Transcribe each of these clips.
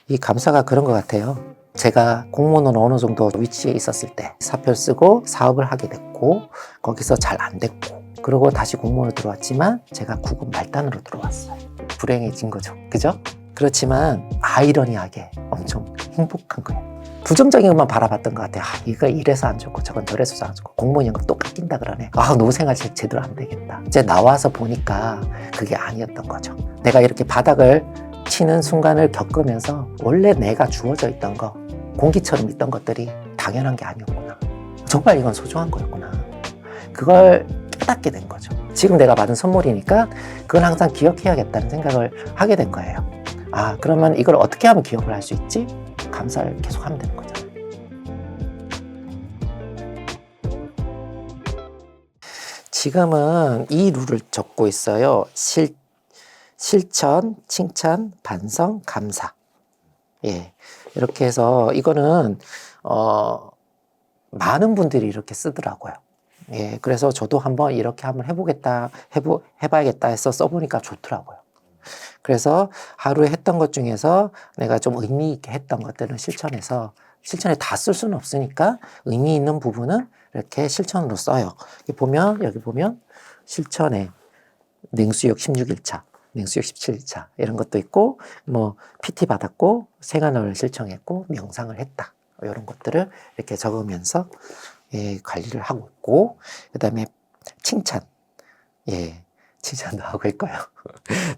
이 감사가 그런 것 같아요. 제가 공무원으로 어느 정도 위치에 있었을 때 사표를 쓰고 사업을 하게 됐고 거기서 잘 안 됐고 그러고 다시 공무원으로 들어왔지만 제가 구급 말단으로 들어왔어요. 불행해진 거죠. 그죠? 그렇지만 아이러니하게 엄청 행복한 거예요. 부정적인 것만 바라봤던 것 같아요. 이거 이래서 안 좋고 저건 저래서 안 좋고 공무원 연금 또 깎인다 그러네. 노후생활 제대로 안 되겠다. 이제 나와서 보니까 그게 아니었던 거죠. 내가 이렇게 바닥을 치는 순간을 겪으면서 원래 내가 주어져 있던 거, 공기처럼 있던 것들이 당연한 게 아니었구나. 정말 이건 소중한 거였구나. 그걸 깨닫게 된 거죠. 지금 내가 받은 선물이니까 그걸 항상 기억해야겠다는 생각을 하게 된 거예요. 그러면 이걸 어떻게 하면 기억을 할 수 있지? 감사를 계속 하면 되는 거잖아요. 지금은 이 룰을 적고 있어요. 실천, 칭찬, 반성, 감사. 예. 이렇게 해서 이거는 많은 분들이 이렇게 쓰더라고요. 예. 그래서 저도 이렇게 한번 해봐야겠다 해서 써보니까 좋더라고요. 그래서 하루에 했던 것 중에서 내가 좀 의미 있게 했던 것들은 실천에 다 쓸 수는 없으니까 의미 있는 부분은 이렇게 실천으로 써요. 여기 보면 실천에 냉수욕 16일차, 냉수욕 17일차 이런 것도 있고 PT 받았고 생활을 실천했고 명상을 했다. 이런 것들을 이렇게 적으면서 관리를 하고 있고 그다음에 칭찬. 칭찬도 하고 있고요.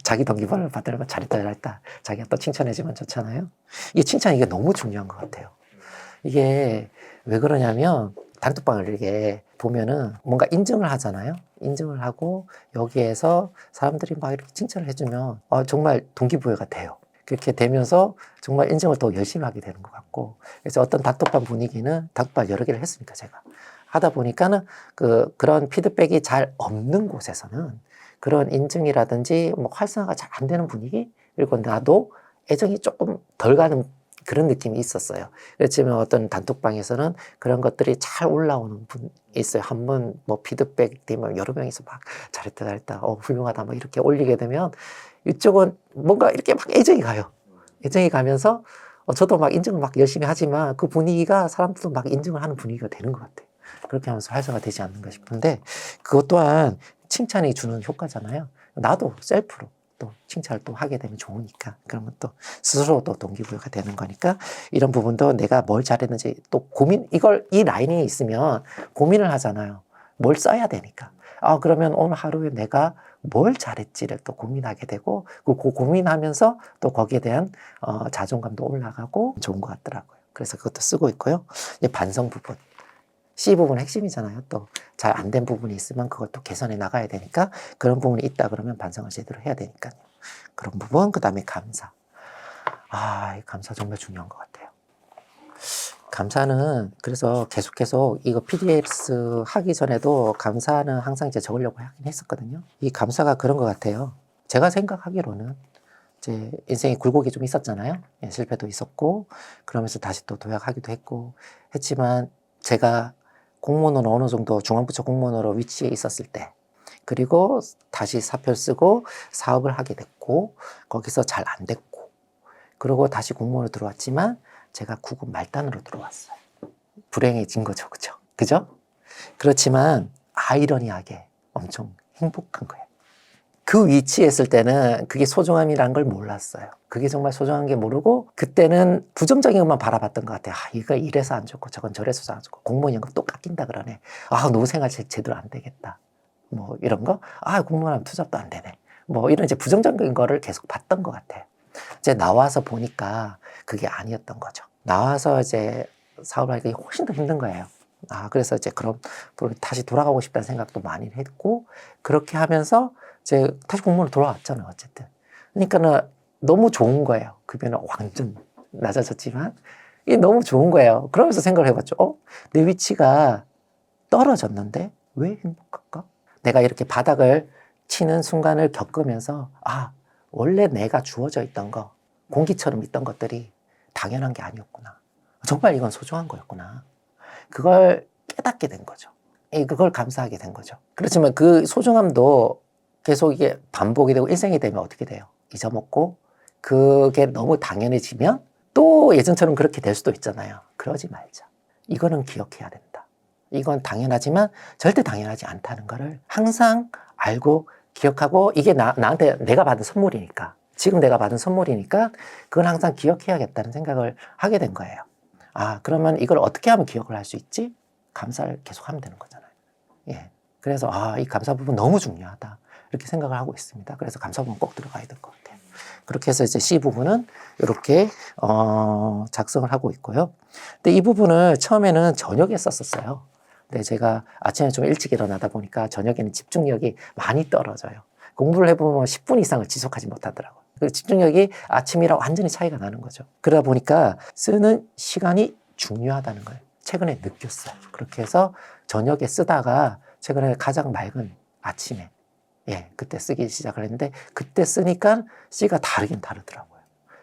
자기 동기부여를 받으려면 잘했다. 자기가 또 칭찬해주면 좋잖아요. 이게 너무 중요한 것 같아요. 이게 왜 그러냐면 단톡방을 이렇게 보면은 뭔가 인증을 하잖아요. 인증을 하고 여기에서 사람들이 막 이렇게 칭찬을 해주면 정말 동기부여가 돼요. 그렇게 되면서 정말 인증을 더 열심히 하게 되는 것 같고 그래서 어떤 단톡방 분위기는 단톡방 여러 개를 했으니까 제가 하다 보니까는 그런 피드백이 잘 없는 곳에서는 그런 인증이라든지 활성화가 잘 안 되는 분위기 그리고 나도 애정이 조금 덜 가는 그런 느낌이 있었어요. 그렇지만 어떤 단톡방에서는 그런 것들이 잘 올라오는 분이 있어요. 한번 피드백 되면 여러 명이서 막 잘했다, 훌륭하다 이렇게 올리게 되면 이쪽은 뭔가 이렇게 막 애정이 가요. 애정이 가면서 저도 막 인증을 막 열심히 하지만 그 분위기가 사람들도 막 인증을 하는 분위기가 되는 것 같아요. 그렇게 하면서 활성화 되지 않는가 싶은데 그것 또한 칭찬이 주는 효과잖아요. 나도 셀프로 또 칭찬을 또 하게 되면 좋으니까 그러면 또 스스로 또 동기부여가 되는 거니까 이런 부분도 내가 뭘 잘했는지 또 이 라인이 있으면 고민을 하잖아요. 뭘 써야 되니까. 그러면 오늘 하루에 내가 뭘 잘했지를 또 고민하게 되고 그 고민하면서 또 거기에 대한 자존감도 올라가고 좋은 것 같더라고요. 그래서 그것도 쓰고 있고요. 이제 반성 부분. C 부분 핵심이잖아요. 또 잘 안 된 부분이 있으면 그것도 개선해 나가야 되니까 그런 부분이 있다 그러면 반성을 제대로 해야 되니까요. 그런 부분, 그 다음에 감사. 이 감사 정말 중요한 것 같아요. 감사는 그래서 계속 이거 PDS 하기 전에도 감사는 항상 이제 적으려고 하긴 했었거든요. 이 감사가 그런 것 같아요. 제가 생각하기로는 제 인생에 굴곡이 좀 있었잖아요. 실패도 있었고 그러면서 다시 또 도약하기도 했지만 제가 공무원으로 어느 정도 중앙부처 공무원으로 위치에 있었을 때 그리고 다시 사표를 쓰고 사업을 하게 됐고 거기서 잘 안 됐고 그러고 다시 공무원으로 들어왔지만 제가 구급 말단으로 들어왔어요. 불행해진 거죠. 그죠? 그렇지만 아이러니하게 엄청 행복한 거예요. 그 위치에 있을 때는 그게 소중함이란 걸 몰랐어요. 그게 정말 소중한 게 모르고 그때는 부정적인 것만 바라봤던 것 같아요. 이거 이래서 안 좋고 저건 저래서 안 좋고 공무원 연금 또 깎인다 그러네. 노후생활 제대로 안 되겠다. 이런 거. 공무원하면 투잡도 안 되네. 이런 이제 부정적인 거를 계속 봤던 것 같아요. 이제 나와서 보니까 그게 아니었던 거죠. 나와서 이제 사업을 하기가 훨씬 더 힘든 거예요. 그래서 이제 그럼 다시 돌아가고 싶다는 생각도 많이 했고 그렇게 하면서 이제 다시 공무원으로 돌아왔잖아요. 어쨌든. 그러니까는 너무 좋은 거예요. 급여는 완전 낮아졌지만 이게 너무 좋은 거예요. 그러면서 생각을 해봤죠. 내 위치가 떨어졌는데 왜 행복할까? 내가 이렇게 바닥을 치는 순간을 겪으면서 원래 내가 주어져 있던 거, 공기처럼 있던 것들이 당연한 게 아니었구나. 정말 이건 소중한 거였구나. 그걸 깨닫게 된 거죠. 그걸 감사하게 된 거죠. 그렇지만 그 소중함도 계속 이게 반복이 되고 일생이 되면 어떻게 돼요? 잊어먹고 그게 너무 당연해지면 또 예전처럼 그렇게 될 수도 있잖아요. 그러지 말자. 이거는 기억해야 된다. 이건 당연하지만 절대 당연하지 않다는 거를 항상 알고 기억하고, 이게 나한테 내가 받은 선물이니까, 지금 내가 받은 선물이니까 그건 항상 기억해야겠다는 생각을 하게 된 거예요. 아, 그러면 이걸 어떻게 하면 기억을 할 수 있지? 감사를 계속 하면 되는 거잖아요. 예. 그래서 이 감사 부분 너무 중요하다, 이렇게 생각을 하고 있습니다. 그래서 감사 부분 꼭 들어가야 될 것 같아요. 그렇게 해서 이제 C 부분은 이렇게 작성을 하고 있고요. 근데 이 부분을 처음에는 저녁에 썼었어요. 근데 제가 아침에 좀 일찍 일어나다 보니까 저녁에는 집중력이 많이 떨어져요. 공부를 해보면 10분 이상을 지속하지 못하더라고요. 그 집중력이 아침이랑 완전히 차이가 나는 거죠. 그러다 보니까 쓰는 시간이 중요하다는 걸 최근에 느꼈어요. 그렇게 해서 저녁에 쓰다가 최근에 가장 맑은 아침에, 예, 그때 쓰기 시작을 했는데, 그때 쓰니까 C가 다르긴 다르더라고요.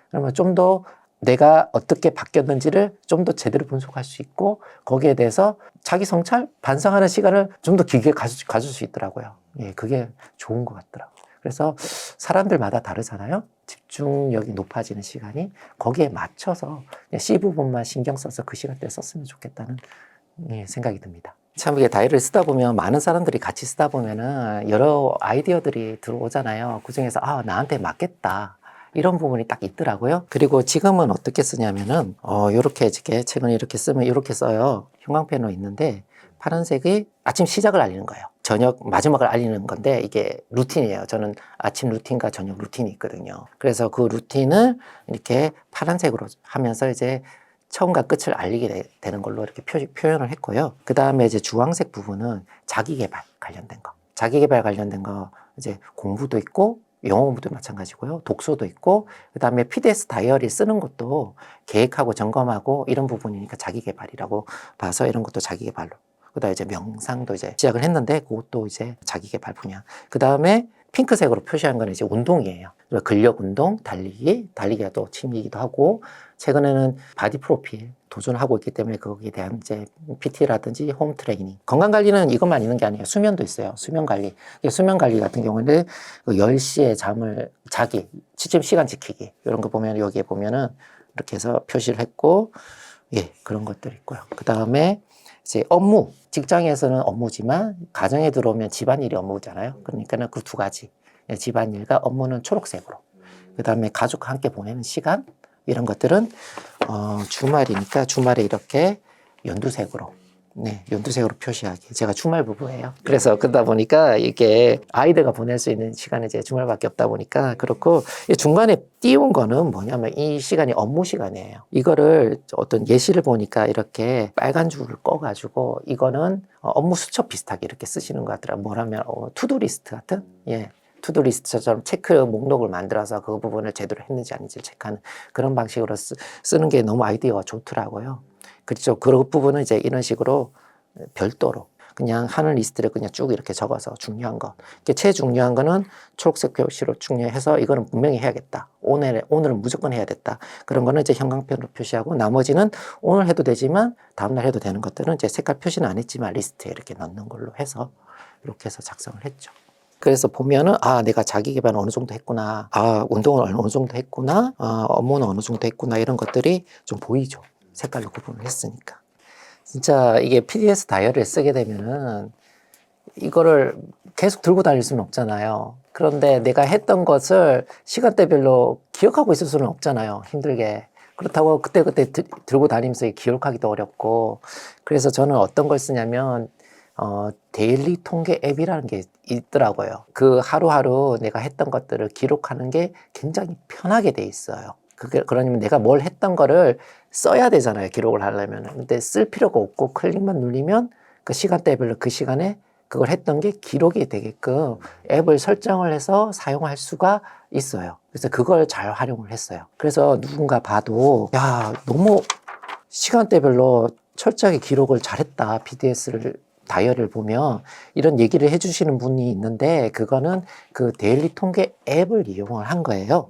그러면 좀 더 내가 어떻게 바뀌었는지를 좀 더 제대로 분석할 수 있고, 거기에 대해서 자기 성찰, 반성하는 시간을 좀 더 길게 가질 수 있더라고요. 예, 그게 좋은 것 같더라고요. 그래서 사람들마다 다르잖아요. 집중력이 높아지는 시간이, 거기에 맞춰서 C 부분만 신경 써서 그 시간대에 썼으면 좋겠다는 생각이 듭니다. 참 이게 다이어리를 쓰다 보면, 많은 사람들이 같이 쓰다 보면은 여러 아이디어들이 들어오잖아요. 그 중에서 나한테 맞겠다, 이런 부분이 딱 있더라고요. 그리고 지금은 어떻게 쓰냐면은 요렇게 최근에 이렇게 쓰면 이렇게 써요. 형광펜으로 있는데, 파란색이 아침 시작을 알리는 거예요. 저녁 마지막을 알리는 건데, 이게 루틴이에요. 저는 아침 루틴과 저녁 루틴이 있거든요. 그래서 그 루틴을 이렇게 파란색으로 하면서 이제 처음과 끝을 알리게 되는 걸로 이렇게 표현을 했고요. 그 다음에 이제 주황색 부분은 자기계발 관련된 거. 자기계발 관련된 거, 이제 공부도 있고, 영어 공부도 마찬가지고요. 독서도 있고, 그 다음에 PDS 다이어리 쓰는 것도 계획하고 점검하고 이런 부분이니까 자기계발이라고 봐서 이런 것도 자기계발로. 그 다음에 이제 명상도 이제 시작을 했는데, 그것도 이제 자기계발 분야. 그 다음에 핑크색으로 표시한 건 이제 운동이에요. 근력 운동, 달리기가 또 취미이기도 하고, 최근에는 바디 프로필 도전하고 있기 때문에 거기에 대한 이제 PT라든지 홈 트레이닝. 건강 관리는 이것만 있는 게 아니에요. 수면도 있어요. 수면 관리. 수면 관리 같은 경우는 10시에 잠을 자기, 취침 시간 지키기. 이런 거 보면, 여기에 보면은 이렇게 해서 표시를 했고, 예, 그런 것들 있고요. 그 다음에 이제 업무. 직장에서는 업무지만 가정에 들어오면 집안일이 업무잖아요. 그러니까는 그 두 가지. 집안일과 업무는 초록색으로. 그 다음에 가족과 함께 보내는 시간. 이런 것들은 주말이니까 주말에 이렇게 연두색으로, 연두색으로 표시하기. 제가 주말 부부예요. 그래서 그러다 보니까 이게 아이들과 보낼 수 있는 시간이 이제 주말밖에 없다 보니까 그렇고, 중간에 띄운 거는 뭐냐면 이 시간이 업무 시간이에요. 이거를 어떤 예시를 보니까 이렇게 빨간 줄을 꺼가지고, 이거는 업무 수첩 비슷하게 이렇게 쓰시는 것 같더라고요. 뭐라면 투두 리스트 같은, 투두 리스트처럼 체크 목록을 만들어서 그 부분을 제대로 했는지 아닌지 체크하는 그런 방식으로 쓰는 게 너무 아이디어가 좋더라고요. 그렇죠. 그 부분은 이제 이런 식으로 별도로 그냥 하는 리스트를 그냥 쭉 이렇게 적어서 중요한 거. 제일 중요한 거는 초록색 표시로 중요해서 이거는 분명히 해야겠다. 오늘은 무조건 해야 됐다. 그런 거는 이제 형광펜으로 표시하고, 나머지는 오늘 해도 되지만 다음날 해도 되는 것들은 이제 색깔 표시는 안 했지만 리스트에 이렇게 넣는 걸로 해서 이렇게 해서 작성을 했죠. 그래서 보면은 내가 자기 개발은 어느 정도 했구나, 운동을 어느 정도 했구나, 업무는 어느 정도 했구나, 이런 것들이 좀 보이죠. 색깔로 구분을 했으니까. 진짜 이게 PDS 다이어리를 쓰게 되면은 이거를 계속 들고 다닐 수는 없잖아요. 그런데 내가 했던 것을 시간대별로 기억하고 있을 수는 없잖아요. 힘들게. 그렇다고 그때그때 들고 다니면서 기록하기도 어렵고. 그래서 저는 어떤 걸 쓰냐면 데일리 통계 앱이라는 게 있더라고요. 그 하루하루 내가 했던 것들을 기록하는 게 굉장히 편하게 돼 있어요. 그러면 내가 뭘 했던 거를 써야 되잖아요. 기록을 하려면. 근데 쓸 필요가 없고 클릭만 누르면 그 시간대별로 그 시간에 그걸 했던 게 기록이 되게끔 앱을 설정을 해서 사용할 수가 있어요. 그래서 그걸 잘 활용을 했어요. 그래서 누군가 봐도 너무 시간대별로 철저하게 기록을 잘했다. 다이어리를 보면 이런 얘기를 해주시는 분이 있는데, 그거는 그 데일리 통계 앱을 이용을 한 거예요.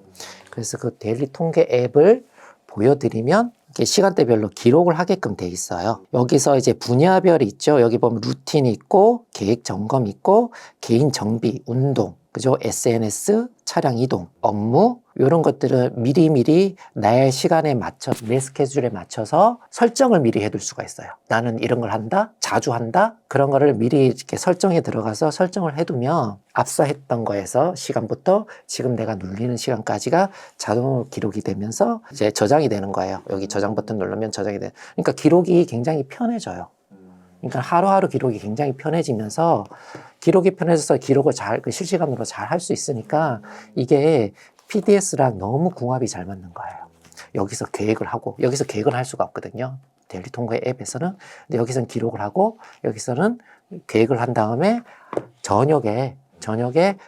그래서 그 데일리 통계 앱을 보여드리면 시간대별로 기록을 하게끔 돼 있어요. 여기서 이제 분야별이 있죠. 여기 보면 루틴이 있고, 계획 점검 있고, 개인 정비, 운동, 그죠? SNS, 차량 이동, 업무 이런 것들은 미리미리 나의 시간에 맞춰 내 스케줄에 맞춰서 설정을 미리 해둘 수가 있어요. 나는 이런 걸 한다, 자주 한다 그런 거를 미리 이렇게 설정에 들어가서 설정을 해두면 앞서 했던 거에서 시간부터 지금 내가 눌리는 시간까지가 자동으로 기록이 되면서 이제 저장이 되는 거예요. 여기 저장 버튼 누르면 저장이 돼. 그러니까 기록이 굉장히 편해져요. 그러니까 하루하루 기록이 굉장히 편해지면서 기록이 편해져서 기록을 잘 실시간으로 잘 할 수 있으니까 이게 PDS랑 너무 궁합이 잘 맞는 거예요. 여기서 계획을 하고 여기서 계획을 할 수가 없거든요. 데일리 통계 앱에서는. 근데 여기서는 기록을 하고 여기서는 계획을 한 다음에 저녁에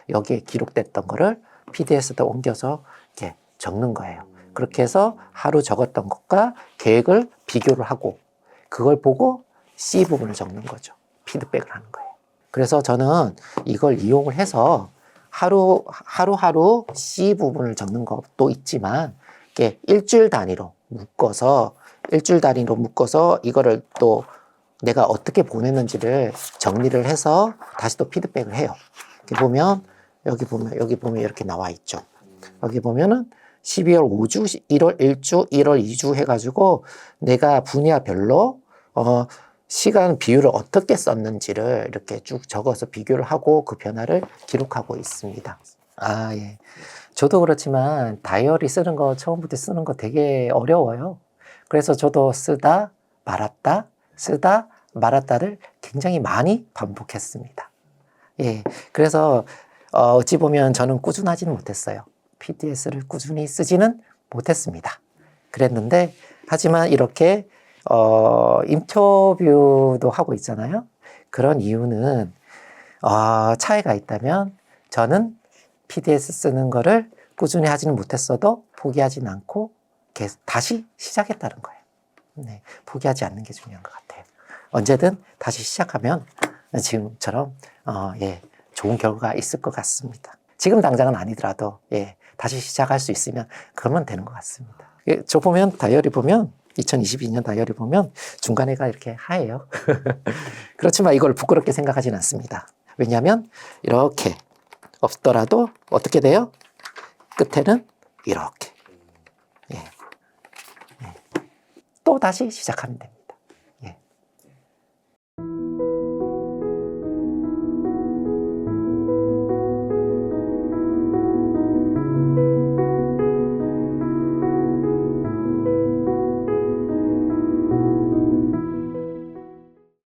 여기에 기록됐던 거를 PDS에다 옮겨서 이렇게 적는 거예요. 그렇게 해서 하루 적었던 것과 계획을 비교를 하고 그걸 보고 C 부분을 적는 거죠. 피드백을 하는 거예요. 그래서 저는 이걸 이용을 해서 하루하루 C 부분을 적는 것도 있지만 이렇게 일주일 단위로 묶어서 이거를 또 내가 어떻게 보냈는지를 정리를 해서 다시 또 피드백을 해요. 여기 보면 이렇게 나와 있죠. 여기 보면은 12월 5주, 1월 1주, 1월 2주 해가지고 내가 분야별로 시간 비율을 어떻게 썼는지를 이렇게 쭉 적어서 비교를 하고 그 변화를 기록하고 있습니다. 예. 저도 그렇지만 다이어리 쓰는 거 처음부터 쓰는 거 되게 어려워요. 그래서 저도 쓰다 말았다를 굉장히 많이 반복했습니다. 예. 그래서 어찌 보면 저는 꾸준하지는 못했어요. PDS를 꾸준히 쓰지는 못했습니다. 그랬는데 하지만 이렇게 인터뷰도 하고 있잖아요. 그런 이유는 차이가 있다면 저는 PDS 쓰는 거를 꾸준히 하지는 못했어도 포기하지는 않고 계속 다시 시작했다는 거예요. 네, 포기하지 않는 게 중요한 것 같아요. 언제든 다시 시작하면 지금처럼 좋은 결과가 있을 것 같습니다. 지금 당장은 아니더라도 다시 시작할 수 있으면 그러면 되는 것 같습니다. 저 보면 다이어리 보면 2022년 다이어리 보면 중간에가 이렇게 하얘요. 그렇지만 이걸 부끄럽게 생각하지는 않습니다. 왜냐하면 이렇게 없더라도 어떻게 돼요? 끝에는 이렇게. 또 다시 시작하면 됩니다.